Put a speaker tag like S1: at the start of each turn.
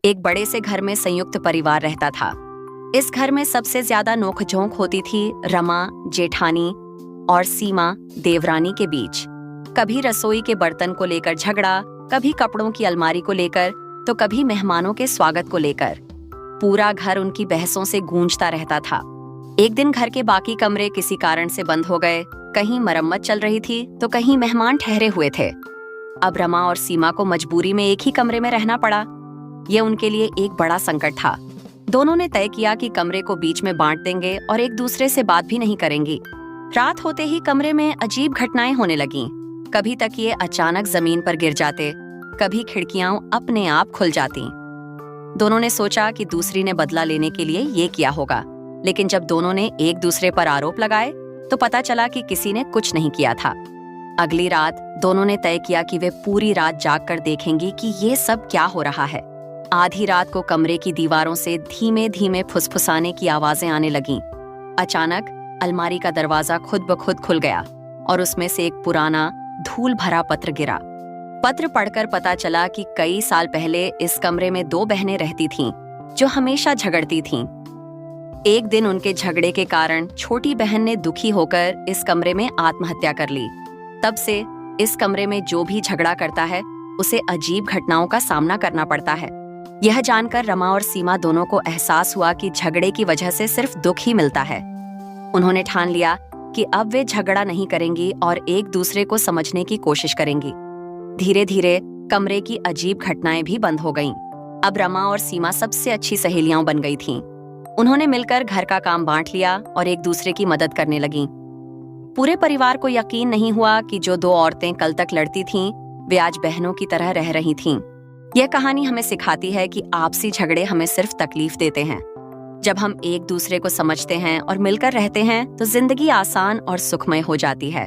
S1: एक बड़े से घर में संयुक्त परिवार रहता था। इस घर में सबसे ज्यादा नोकझोंक होती थी रमा जेठानी और सीमा देवरानी के बीच। कभी रसोई के बर्तन को लेकर झगड़ा, कभी कपड़ों की अलमारी को लेकर, तो कभी मेहमानों के स्वागत को लेकर। पूरा घर उनकी बहसों से गूंजता रहता था। एक दिन घर के बाकी कमरे किसी कारण से बंद हो गए। कहीं मरम्मत चल रही थी तो कहीं मेहमान ठहरे हुए थे। अब रमा और सीमा को मजबूरी में एक ही कमरे में रहना पड़ा। यह उनके लिए एक बड़ा संकट था। दोनों ने तय किया कि कमरे को बीच में बांट देंगे और एक दूसरे से बात भी नहीं करेंगी। रात होते ही कमरे में अजीब घटनाएं होने लगीं। कभी तकिए अचानक जमीन पर गिर जाते, कभी खिड़कियां अपने आप खुल जाती। दोनों ने सोचा कि दूसरी ने बदला लेने के लिए ये किया होगा, लेकिन जब दोनों ने एक दूसरे पर आरोप लगाए तो पता चला कि किसी ने कुछ नहीं किया था। अगली रात दोनों ने तय किया कि वे पूरी रात जाग कर देखेंगी कि ये सब क्या हो रहा है। आधी रात को कमरे की दीवारों से धीमे धीमे फुसफुसाने की आवाजें आने लगीं। अचानक अलमारी का दरवाजा खुद ब खुद खुल गया और उसमें से एक पुराना धूल भरा पत्र गिरा। पत्र पढ़कर पता चला कि कई साल पहले इस कमरे में दो बहनें रहती थीं, जो हमेशा झगड़ती थीं। एक दिन उनके झगड़े के कारण छोटी बहन ने दुखी होकर इस कमरे में आत्महत्या कर ली। तब से इस कमरे में जो भी झगड़ा करता है उसे अजीब घटनाओं का सामना करना पड़ता है। यह जानकर रमा और सीमा दोनों को एहसास हुआ कि झगड़े की वजह से सिर्फ दुख ही मिलता है। उन्होंने ठान लिया कि अब वे झगड़ा नहीं करेंगी और एक दूसरे को समझने की कोशिश करेंगी। धीरे धीरे कमरे की अजीब घटनाएं भी बंद हो गईं। अब रमा और सीमा सबसे अच्छी सहेलियां बन गई थीं। उन्होंने मिलकर घर का काम बांट लिया और एक दूसरे की मदद करने लगीं। पूरे परिवार को यकीन नहीं हुआ कि जो दो औरतें कल तक लड़ती थीं, वे आज बहनों की तरह रह रही थीं। यह कहानी हमें सिखाती है कि आपसी झगड़े हमें सिर्फ तकलीफ देते हैं। जब हम एक दूसरे को समझते हैं और मिलकर रहते हैं तो जिंदगी आसान और सुखमय हो जाती है।